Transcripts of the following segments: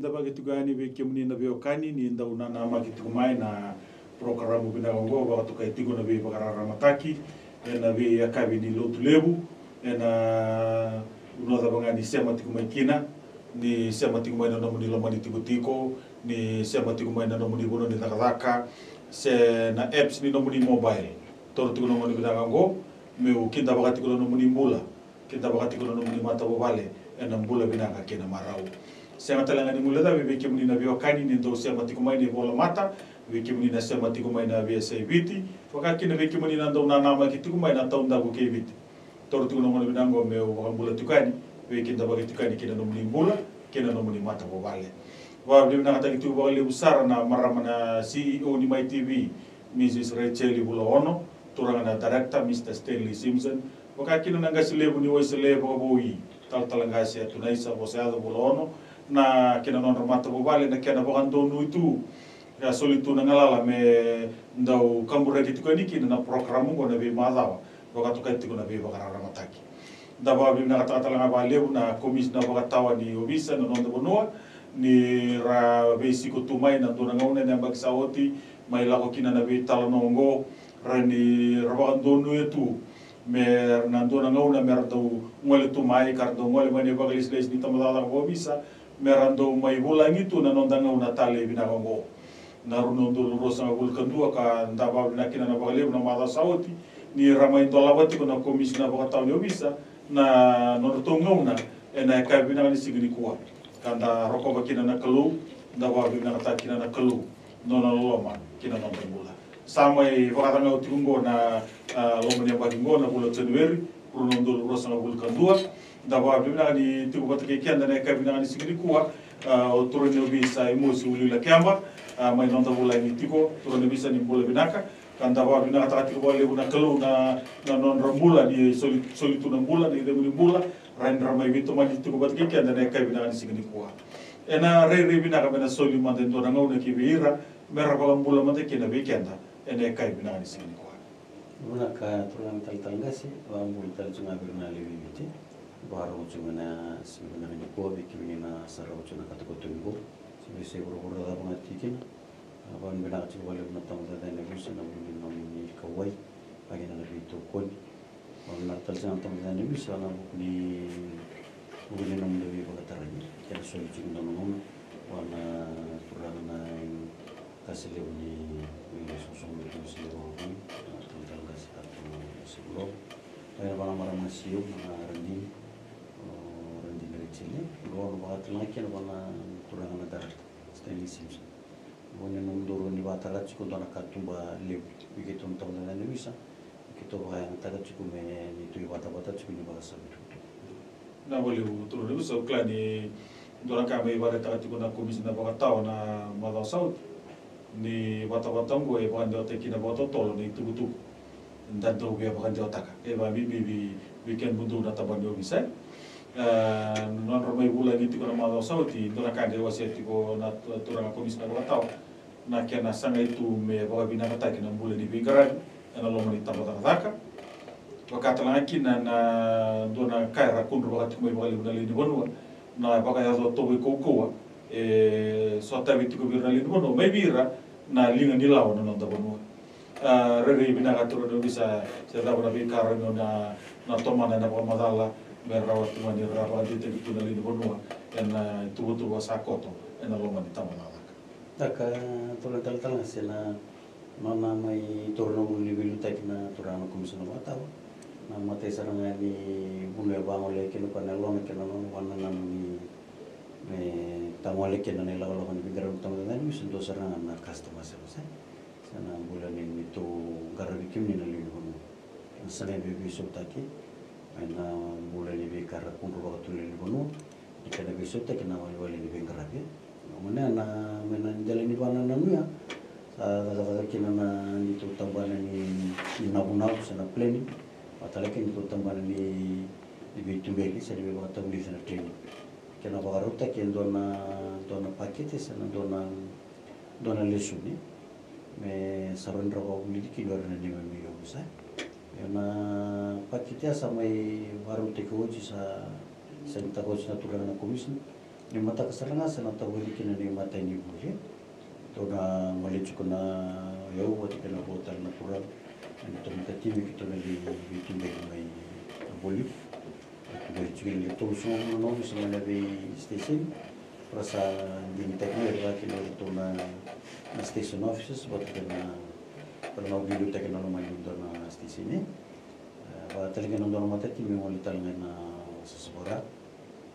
kinda bagitugani be kemuni na beokani ni nda unana magitukumai na programu binagongo wakatuka itigo na be bagarara mataki na be yakabi ni lotu lebu na unoda bangani sema tikumai kina ni sema tikumai na nomuni lomani tiko ni sema tikumai na nomuni bono ni takadaka se na apps ni nomuni mobile toro tigo nomuni binagongo meu kinda bagatiko nomuni mula kinda bagatiko nomuni mata bobale na mbula binaka kena marau sema talanga ni mulada be kemuni na beokani ni ndo sema tikumai ni bola mata be kemuni na sema tikumai na BSA biti wakaki na be kemuni na ndo na nama kitikumai na taunda ko kebiti toro tigo nomuni binango meu wakambula tukani be kinda bagatukani kena nomuni mbula kena nomuni mata bobale wa be binaka tagi tigo bale usara na maramana CEO ni My TV Mrs. Rachel Bulono turanga na director Mr. Stanley Simpson wakaki na ngasi lebu ni wese lebu boi talangasi ya tunaisa boseado Bulono na kena non mata bobale na kena bogandonu itu ya solitu na ngalala me ndau kambura kitukani kina na programu ko na be madawa wakatuka tiko na be bagarara mataki daba bim na talanga balebu na komis na bagatawa ni obisa na nonda bonoa ni ra basic tumai na dona ngaune na bagsawoti mai lako kina na be talanongo rani rabagandonu itu mer na dona ngauna merdo ngole tumai kardo ngole mane baglis les ni tamadala obisa merando mai bulangi tu na nonda ngauna tale binagongo na runondo rosa vulkandua ka ndaba na kina na bagalebu na mada sauti ni ramai tolabati ko na komisi na bagatawa ni obisa na notongauna ena ka bina ni sigini kuwa kanda roko bakina na kalu ndaba bina ta kina na kalu nona loma kina na bula samai vakatanga utungo na loma ni bagingo na bula January runondo rosa vulkandua ndaba bina ni tiku batake kianda na ka bina ni sigini kuwa otorone obisa emosi ulila kiamba mai nonda bula ni tiko torone bisa ni bula binaka kanda wa bina takati ko lebu na kalu na non rambula ni solitu na bula ni lebu ni bula rain ramai vito mali tiko batke kanda na kai bina ni signi kuwa ena re bina ka bina soli mande ndo ngau na kibira mera ba bula mande kina be kanda ena kai bina ni signi kuwa una ka tulang tal ngasi wa mul tal junga birna lebi miti baru junga sebenarnya ni ko be kimina sarau junga katako tungo se buru da pangatikin aban bina ka wale na tamda da ne busa na ni kawai pagi na bito kon on na tal junga tamda ne busa na ni bugini nam dewi bagatarani kaya soli junga namun wana turang na kasile ni sosong itu silogi tal kasih atau sebelum kaya bana mara masio na rendi dari sini luar banget lagi na bana turang na darat Stanley Simpson bone nomdoro ni batala chiko dona katumba le bikitu ntonda na bisa kito baya ngata chiko me ni tu bata chiko ni basa na wale utoro ni so klani dona ka me bare ta chiko na komisi na bagatawa na mada south ni bata ngo e bande otekina boto tolo ni tubutu ndanto be bagande otaka e ba bibi weekend bundu na tabando bisa non ramai bula gitu kana mada sauti dona ka de waseti ko na turanga komisi na bagatawa na kena sanga itu me baga bina kata kena bula di bingkaran ana lo mani tamata daka wakata laki na dona kaira kunru wakati mo baga libuna lini bonua na baga yazo tobe kokoa sota biti ko birna lini bonua mai bira na linga ni lawa na nonda bonua rere bina katuro no bisa seda bona bingkaran na tomana na baga madala merawat mani rawa di te na lini bonua na tubutu wasakoto ana lo mani tamata taka tulang tal sila mama mai turno muli bilu tak na turano komisi na batawa na mate saranga ni bule bango le kino kana lo na kino wana na ni me tamole kino na lawa kan bigara utang na ni sundo saranga na customer service sana bulan ni to garabi kimni na liu no sana bibi subtaki na bulan ni bigara kunru ba tulil bono ikana bisubta kina wali ni bigara be mana na menan jalan di mana nanuya sa kina na dito tambana ni nabunaw sa na plane patala kin dito tambana ni bitubeli sa di ba tabli sa train kina ba ruta kin dona pakete sa na dona lesuni me sarandra ba uli ki lor na ni mi yo sa na pakete sa may baru te ko sa kita ko sa turang na komisi ni mata kasaranga sana tawili kina ni mata ini buli to na malichu kuna yo wati kana hotel na pura to mita timi kito na di timbe mai buli dari chigil to so no so na di station rasa di mita kira kilo to na station offices wati kana pernah video tekno no mai na station ni ba talaga no mata timi mo talaga na sesubara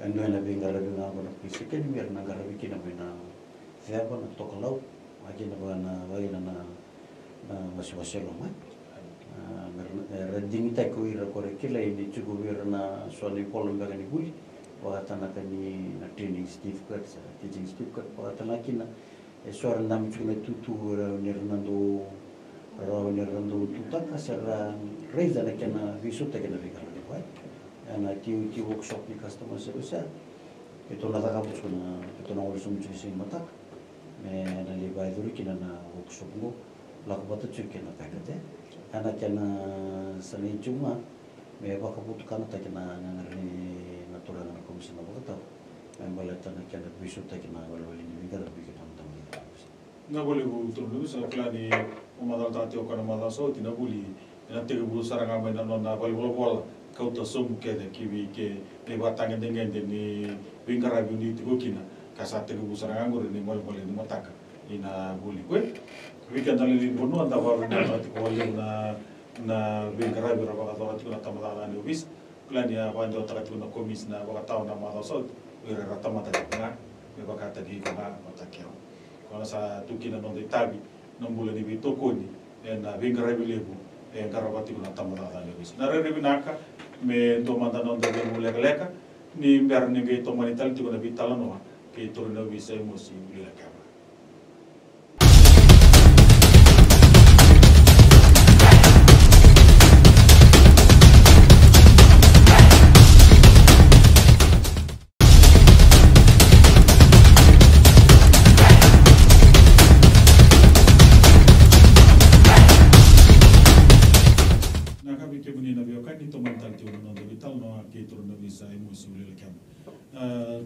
kan doa lebih ngapa nak pisikin biar negara bikin apa na siapa nak tokalau lagi na masih loh mah reding tak kuira korekila ini cukup biar na soal polom bagan ibuli wakatan akan ni training certificate teaching certificate wakatan lagi na soal nam cuma tutu Nernando tutak asal reza nak kena visut tak kena bikin ana ti workshop ni customer service itu nada kamu cuma itu na urusan cuci mata me na libai dulu kina na workshop go laku batu cuci na takate ana kena seni cuma me ba kabutu kana ta kena ngari natural na komisi na bata me balata na kena bisu ta kena walwali ni bigara bikin tam na boleh betul sa klani umadal tati okana madal so tina buli na tege bu saranga mai na na bola kau tak somu kena kiwi ke lewat tangan dengan ni bingkara bini tigo kina kasat tegu busara anggur ni mol ni mataka ina buli kue weekend ali bono anda baru na tiko na bingkara bira baka tora tiko na tamadala ni obis klani ya bando taka tiko na komis na baka tau na mata so wira rata mata na me baka tagi kana matakia kana sa tukina no tabi no bula ni bitoko ni na bingkara bilebu karabati kuna tamadala ni obis na re binaka me to manda non da mulai leka ni ber ni ge to manital ti ko na bitala no ke to na bisa emosi mulai leka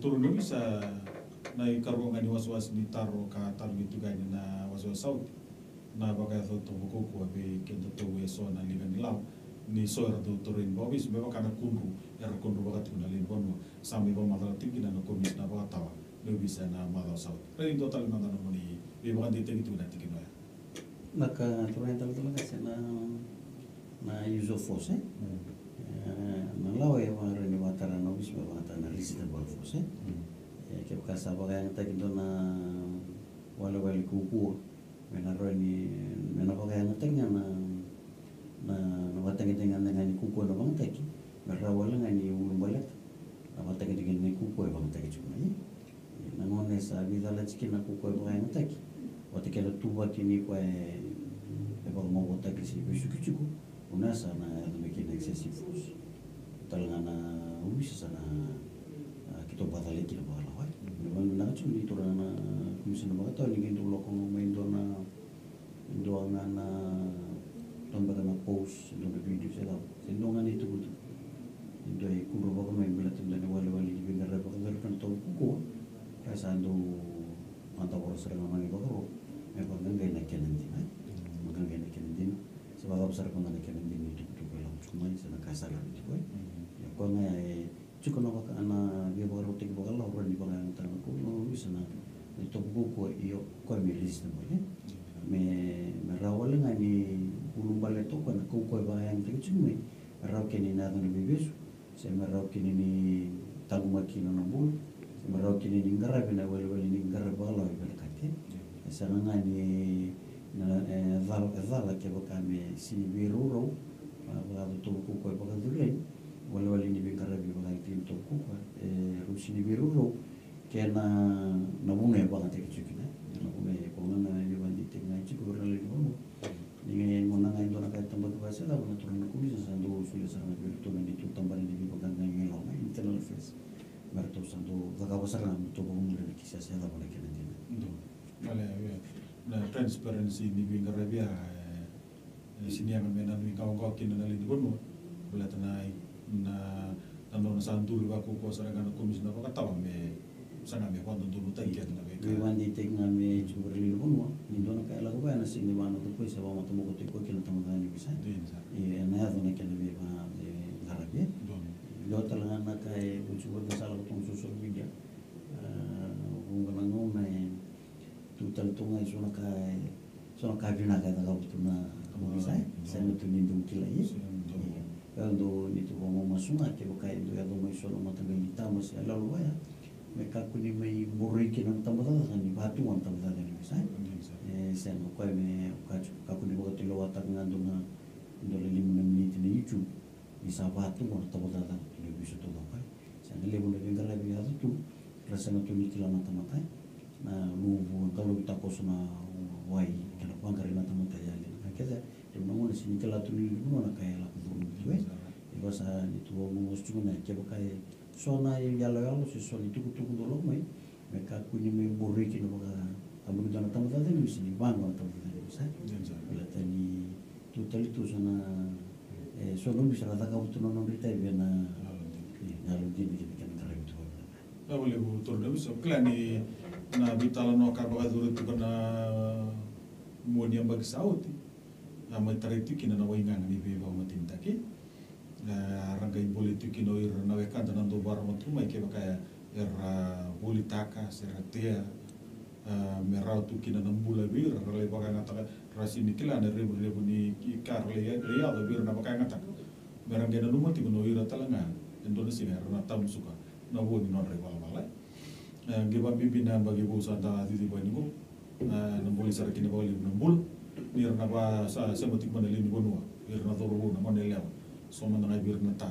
turun bisa naik karungan was-was ni taro ka taro itu gani na was-was saut na bagai to buku ku abe kento to weso na liga ni lau ni soira to turun bobis beba kana kunru era kunru bagat kuna lin bono sampai ba madal tinggi na komis na bagat tawa lo bisa na madal saut rin total na no ni beba kan dite itu na tinggi ya maka turun tal kasi na use of force na lau ya mara ni watara no bis ba na lisita bol force ke kasa bagai yang tadi na wala kuku mena bagai yang tadi na watang dengan kuku na bang tadi merah wala ngani ulum balat na watang dengan kuku bang tadi cuma ni na ngone sa bidala cikin na kuku bagai yang tadi watang kala tuba kini kwa bang mau tadi si bisu kuku unasa na bikin excessive force talangana ubis sana kita batal lagi na bagal awal. Memang nak cuma itu rana komisi na bagal tahu ni kita lokong main dona na tambah na post dona video saya tahu. Sendongan itu betul. Itu ay kuro bagal main belat dan wali di bingkar bagal kan tahu kuku. Rasa ando mantap orang serang mangi bagal. Memang enggak nak nanti, makan enggak nak nanti. Sebab besar pun nak nanti itu betul cuma sana kasar itu ko nga cuko na baka ana bi bakal rotik bakal la ron di bakal tan ko no bisa na to buku iyo ko mi list na me rawal nga ni ulum bale to ko na ko ba yang tik cuma raw kini na no bibis se raw kini ni taguma kino na bul se raw kini ni ngara bina wal ni ngara bakal la bala kate sa nga ni na zal ke bakal me si biru ro ba to ko bakal dure wala ni bingkara bi bagai tim to ku rusi ni biru ro kena nabune banget ke cikina nabune ko na ni bandi ting na ciku berale ni mo ni mo na ngai dona ka tambah bahasa la na turun ku bisa sando sulit sarang bi to ni tu tambah ni bi bagai ngai lo na internal affairs berto sando vaga basara to bo mo ni kisah saya la bole kena ni vale na transparency ni bingkara bi sini yang menan ni kau kina na li bono bela tanai na nando na santur ba ko saranga na komisi na baka tawa me sanga me quando tu lutai che na be we wan di tek ngame chumber li bunwa ni dona ka la ko bana sing ni wana to ko se ba mata mo ko ko kila tamu dani bisa e na ya dona ke be ba ngarabe lo tala na ka e bu chumber da sala ko social media unga na ngona e tu tal tunga so na ka vina ka da ko tuna mo bisa se no tu ni du kila ye quando ni tu mo masuma ke ko kai do ya do mo so no mata be ta mo se la lo ya me kakuni mai boroi ke nang tambata ni batu wan tambata ni bisa sen ko me kakuni ko tilo watak ngando na ndole 5 menit ni YouTube bisa batu wan tambata ni bisa to ba sen le mo ne ngala bi azu tu rasa na tu ni kila mata mata na luvu kalau kita kosna wai kana pangkari na tamata ya le keza de mo ne sin kala tu ni mo na kaya la ko tu basa ni tu mo mostu na ke ba kai sona yalo si soni tuku dolo mai mereka kuni me borri ki no ga tamu dana tamu da ni sini bango tamu da ni sa bila tani tu tali tu sona sono bisa kata kau tu nono rita na ngalo dini ki kan kare tu ba boleh bu torno bisa klani na bitala no ka ba duro tu kana moni ambag sauti na mai tariti kina na wainga ni be ba matinta ki rangai politik ino ir na wekanta nando bara matuma ke baka politaka seratea merau tu kina nambula bir rale baka ngata rasini kila na rebu ni karle ya do bir na baka ngata merangge na numati no ira talanga Indonesia na tam suka na boni non re bala bala geba pimpinan bagi bu santa titi bani ko nambuli sarakina bali nambul mir na ba sa semotik manali ni bonua ir na toro na manel so man ngai bir nata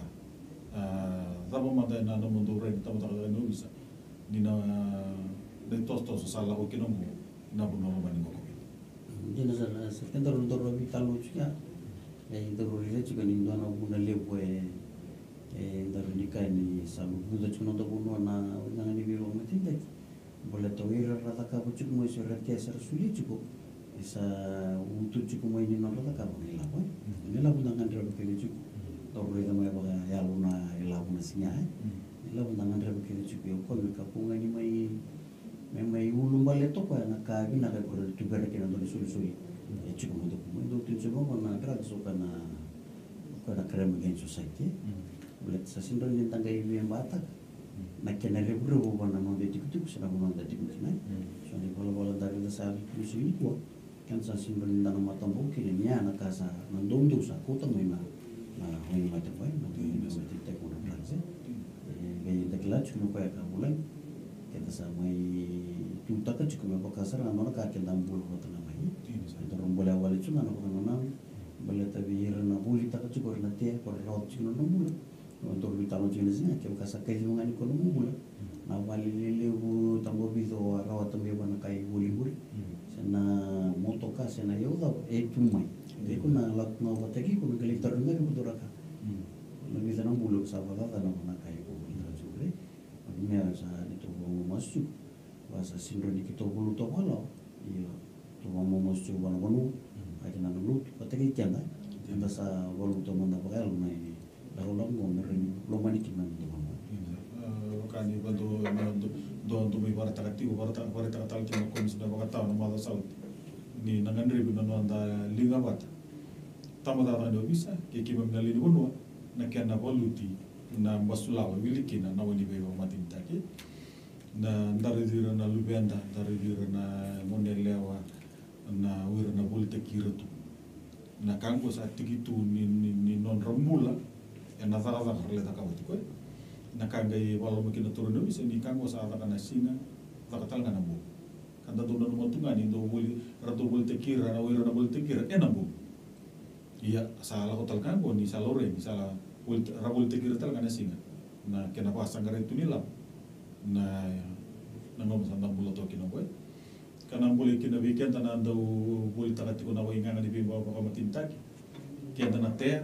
zabo mata na no mundo re ta mata no bisa ni na de tos sala ko kino mo na bu no mani ko dina sala se kendar ndoro bi talu chuya ndoro re chuka ni ndo na bu na le bo ndoro ni kai ni salu bu do chuno do bu no na ni biro mati de bola to ira rata ka bu chuko mo se re ke ser suli chuko isa untuk chuko mo ni no rata ka ni la bo ni la bu na ngandra bu ke chuko torre da mai baga ya luna ela buna sinya ela buna ngandra be kiri chupi ko me kapunga ni mai ulum bale to ko na ka bina ka ko tu bere ke na do suli e chuko mo do tu chuko mo na dra so kana ko na krem gen society bulet sa sindo ni tanga i me bata na ke na rebro bo bana no de tik sera mo na tik na so ni bola da da sa ku suli ko kan sa sindo ni na mata bo ke ni na ka sa na dondo sa ko ta mai na hoy mata boy no que no se te con una frase de clutch no puede acabular que te sa mai tu ta ka chukme ba ka sara no ka ke dam bul ko ta mai to rombola wala chuna no ko na bala ta vir na buli ta ka chukor na te por ro chuna no bul no to vi ta no china sina ke ka sa ka ni ngani ko no bul na wali le bu tambo bi do ra ta me ba na kai buli buli sana moto ka sena yo da e tu mai de ko na la no ba te ki ko ke le tar na ko do ra ka no mi sa no bulu sa ba da no na kai ko ni ra jure me sa ni to mo masu wa sa sindro ni ki to bulu to wala iyo to mo masu ba no no ai na no lut ba te ki tanga anda sa bolu to manda ba el mai la ro longo me re lo mani ki man do mo kani do mi bara takati bara takati ki ko mis da ba ta no ma sa ni nangandri bi no anda linga bata tamada no bisa ke ki bam ngali no na kenna voluti na basulawa wiliki na woni be ma tinta ke na ndare dira na lubenda ndare dira na monelewa na wira na volte kiratu na kango sa tikitu ni non rambula na zara le ta kawti ko na kanga i wala makina turun bisa ni kango sa ta kana singa ta katal kana bu kanda do no matunga ni do woli rado volte kira na wira na volte kira enambu iya sala ko tal kango ni salore ni sala volte ra volte kira tal kana singa na kena pa sangare tu ni lam na ngom sa nambulo to kino boy kana boleh kina weekend na ndo boleh takati ko na wainga ni bimba ko matintaki kenda na te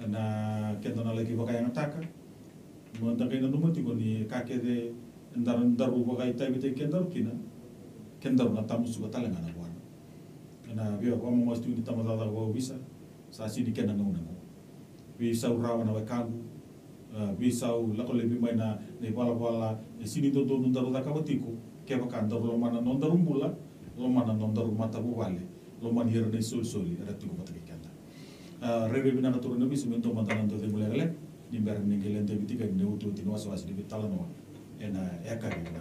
na kenda na lagi baka yang taka mo takay na numati ko ni kakede ndaru baka ita bite kenda kina kenda na tamu suka talanga na buwan na biya ko mo mastu ni tamada ko bisa sa sini kenda ngona ko bisa urawa na wakangu bisau la ko le bi mai na ne wala sini to nundaru ta kabatiku ke bakandar lo mana nondaru bula lo mana nondaru mata bu wale lo man hira ne sol ada tiku patake kanda rebe bina na turun nabi simento mantana to de mulele di ber ne gelente bitika ne utu tinu waswas di talano ena eka bi na